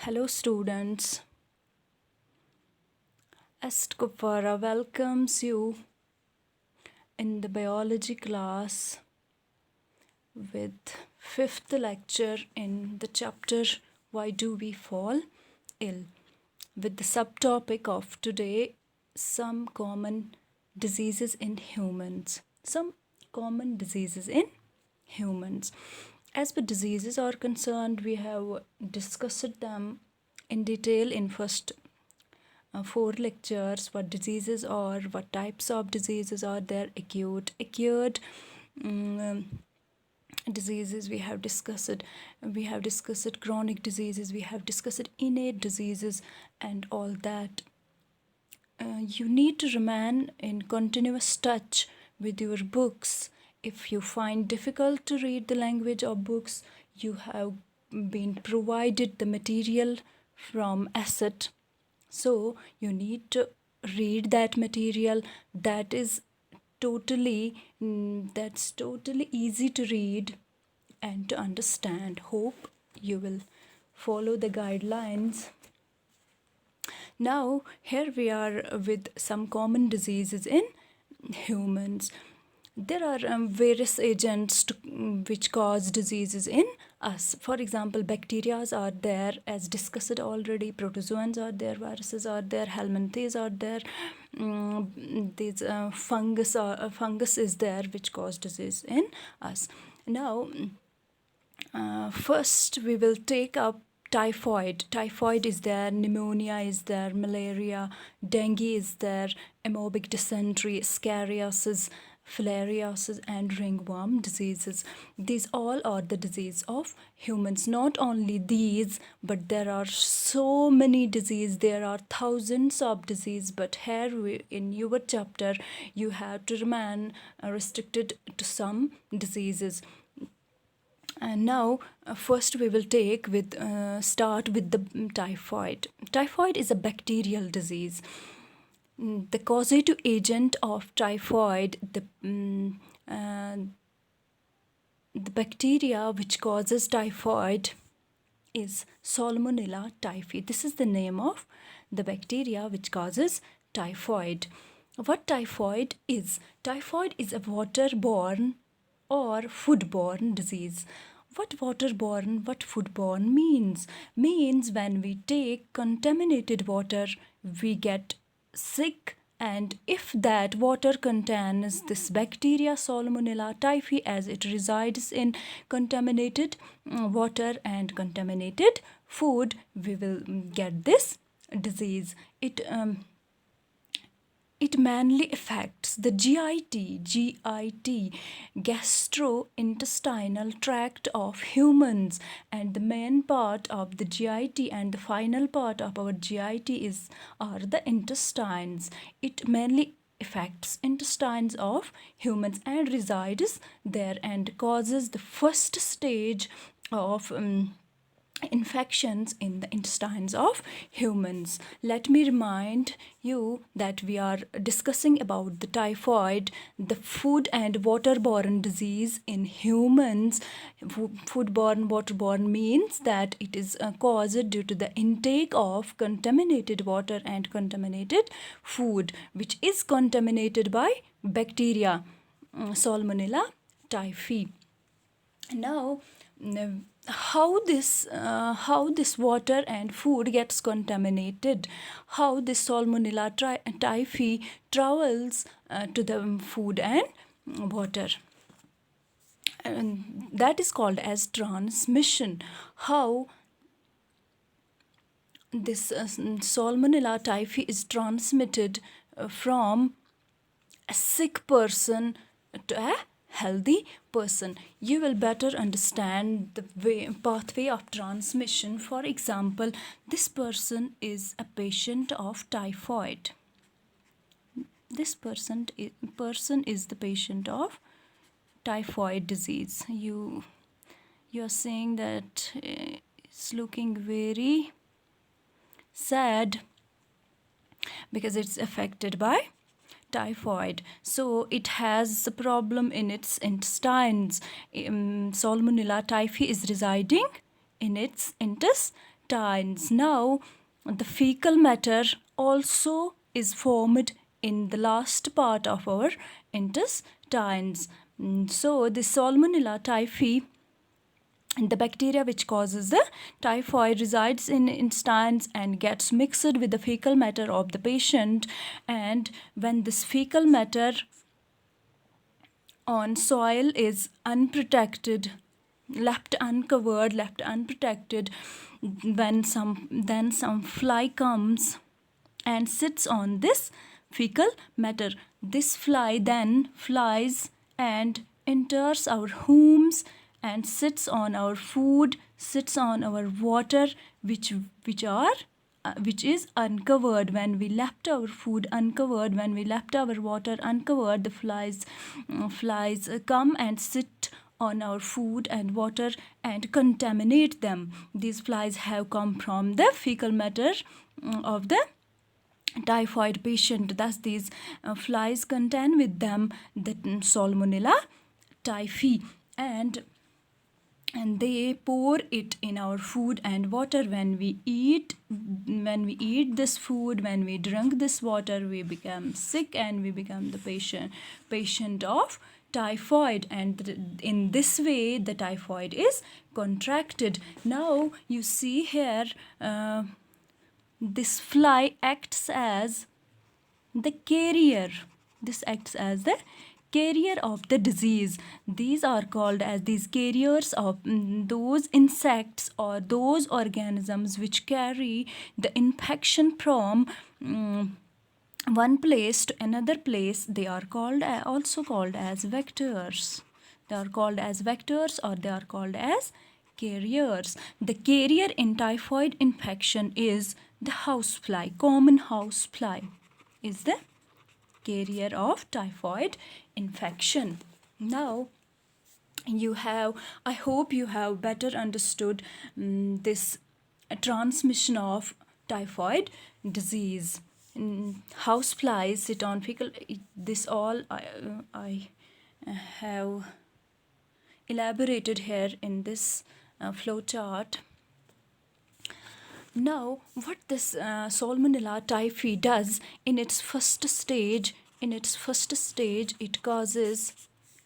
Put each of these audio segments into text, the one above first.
Hello students, Est Kupwara welcomes you in the biology class with fifth lecture in the chapter Why Do We Fall Ill, with the subtopic of today, some common diseases in humans. Some common diseases in humans. As per diseases are concerned, we have discussed them in detail in first four lectures. What diseases are, what types of diseases are there, acute diseases we have discussed chronic diseases, we have discussed innate diseases and all that. You need to remain in continuous touch with your books. If you find difficult to read the language of books, you have been provided the material from asset, so you need to read that material. That is that's totally easy to read and to understand. Hope you will follow the guidelines. Now here we are with some common diseases in humans. There are various agents which cause diseases in us. For example, bacteria are there, as discussed already, protozoans are there, viruses are there, helminthes are there, these fungus is there which cause disease in us. Now first we will take up typhoid. Typhoid is there, pneumonia is there, malaria, dengue is there, amoebic dysentery, scariasis, filariasis and ringworm diseases. These all are the disease of humans. Not only these, but there are so many diseases. There are thousands of diseases, but here in your chapter you have to remain restricted to some diseases. And now first we will start with the typhoid. Typhoid is a bacterial disease. The causative agent of typhoid, the bacteria which causes typhoid is Salmonella typhi. This is the name of the bacteria which causes typhoid. What typhoid is? Typhoid is a waterborne or foodborne disease. What waterborne, what foodborne means? Means when we take contaminated water, we get sick, and if that water contains this bacteria Salmonella typhi, as it resides in contaminated water and contaminated food, we will get this disease. It mainly affects the GIT, gastrointestinal tract of humans, and the main part of the GIT and the final part of our GIT are the intestines. It mainly affects intestines of humans and resides there and causes the first stage of infections in the intestines of humans. Let me remind you that we are discussing about the typhoid, the food and waterborne disease in humans. Foodborne, waterborne means that it is caused due to the intake of contaminated water and contaminated food, which is contaminated by bacteria Salmonella typhi. Now how this water and food gets contaminated, how this Salmonella typhi travels to the food and water, and that is called as transmission. How this Salmonella typhi is transmitted from a sick person to a healthy person. You will better understand the pathway of transmission. For example, this person is a patient of typhoid. This person is the patient of typhoid disease. You are saying that it's looking very sad because it's affected by typhoid. So it has a problem in its intestines. Salmonella typhi is residing in its intestines. intestines. Now, the fecal matter also is formed in the last part of our intestines. So, the Salmonella typhi, the bacteria which causes the typhoid, resides in intestines and gets mixed with the fecal matter of the patient. And when this fecal matter on soil is unprotected, left uncovered, left unprotected, then some fly comes and sits on this fecal matter. This fly then flies and enters our homes and sits on our food, sits on our water, which is uncovered. When we left our food uncovered, when we left our water uncovered, the flies come and sit on our food and water and contaminate them. These flies have come from the fecal matter of the typhoid patient. Thus, these flies contain with them the Salmonella typhi, and they pour it in our food and water. When we eat this food, when we drink this water, we become sick and we become the patient of typhoid, and in this way the typhoid is contracted. Now you see here, this fly acts as the carrier. This acts as the carrier of the disease. These are called as these carriers of those insects or those organisms which carry the infection from one place to another place. They are called also called as vectors. They are called as vectors, or they are called as carriers. The carrier in typhoid infection is the housefly. Common housefly is the carrier of typhoid infection. Now, I hope you have better understood this transmission of typhoid disease. House flies sit on fecal. This all I have elaborated here in this flow chart. Now, what this Salmonella typhi does in its first stage, it causes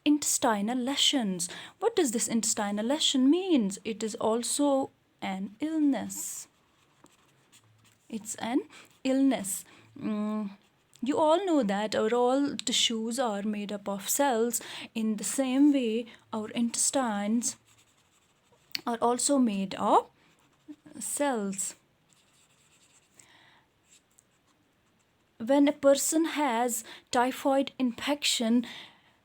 intestinal lesions. What does this intestinal lesion means? It is also an illness. It's an illness. You all know that our all tissues are made up of cells. In the same way, our intestines are also made of cells. When a person has typhoid infection,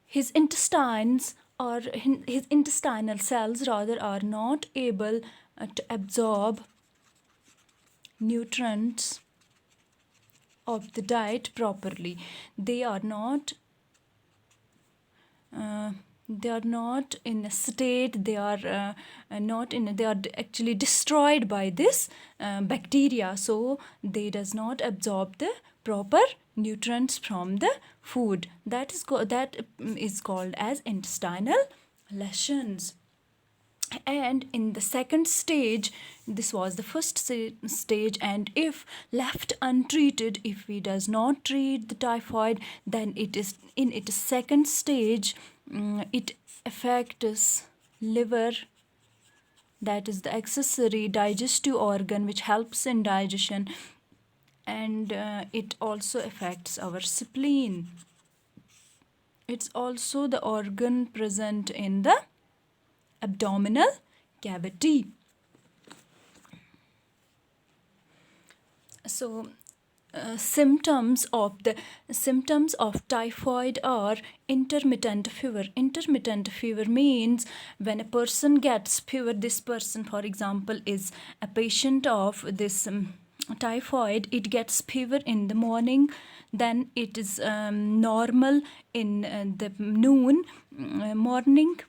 his intestines or his intestinal cells rather are not able to absorb nutrients of the diet properly. They are not in a state, they are actually destroyed by this bacteria, so they does not absorb the proper nutrients from the food. That is called as intestinal lesions. And in the second stage, this was the first stage, and if left untreated, if we does not treat the typhoid, then it is in its second stage, it affects liver, that is the accessory digestive organ which helps in digestion, and it also affects our spleen. It's also the organ present in the abdominal cavity. So symptoms of typhoid are intermittent fever. Intermittent fever means when a person gets fever, this person, for example, is a patient of this typhoid, it gets fever in the morning, then it is normal in the noon, morning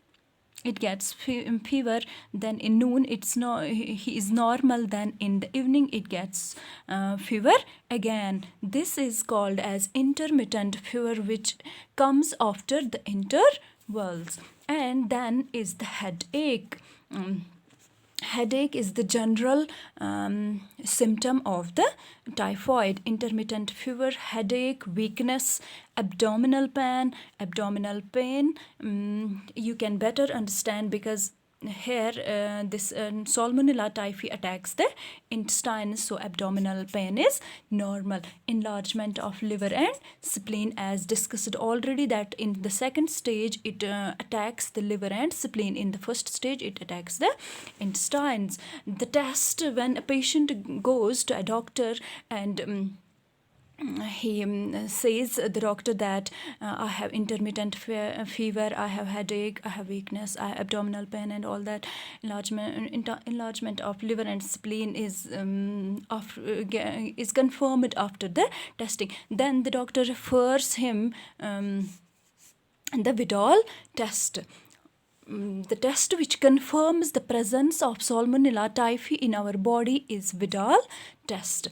it gets fever, then in noon he is normal, then in the evening it gets fever again. This is called as intermittent fever, which comes after the intervals. And then is the headache. Headache is the general symptom of the typhoid. Intermittent fever, headache, weakness, abdominal pain. You can better understand because here this Salmonella typhi attacks the intestines, so abdominal pain is normal. Enlargement of liver and spleen, as discussed already, that in the second stage it attacks the liver and spleen. In the first stage it attacks the intestines. The test when a patient goes to a doctor and he says the doctor that I have intermittent fever, I have headache, I have weakness, I have abdominal pain and all that. Enlargement of liver and spleen is confirmed after the testing. Then the doctor refers him the Vidal test. The test which confirms the presence of Salmonella typhi in our body is Vidal test.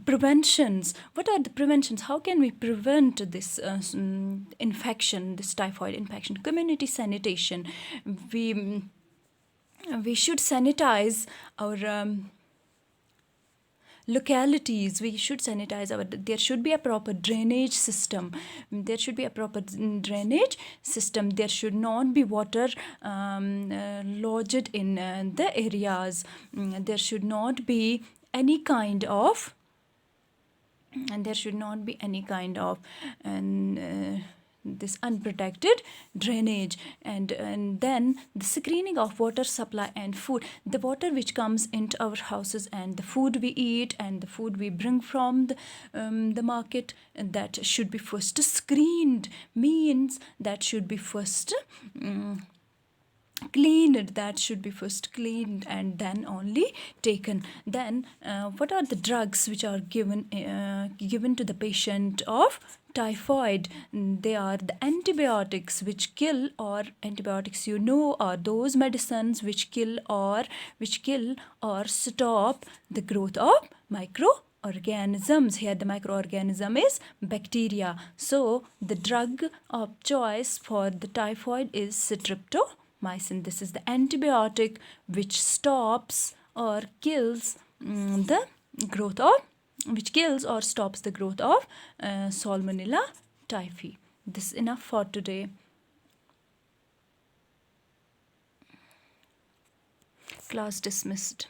Preventions. What are the preventions? How can we prevent this infection, this typhoid infection? Community sanitation. We should sanitize our localities. We should sanitize there should be a proper drainage system. There should not be water lodged in the areas. There should not be any kind of this unprotected drainage. And then the screening of water supply and food. The water which comes into our houses and the food we eat and the food we bring from the market, that should be first screened, means that should be first cleaned. That should be first cleaned and then only taken. Then what are the drugs which are given to the patient of typhoid? They are the antibiotics which kill, or antibiotics are those medicines which kill or stop the growth of microorganisms. Here the microorganism is bacteria. So the drug of choice for the typhoid is streptomycin. This is the antibiotic which stops or kills which kills or stops the growth of Salmonella typhi. This is enough for today. Class dismissed.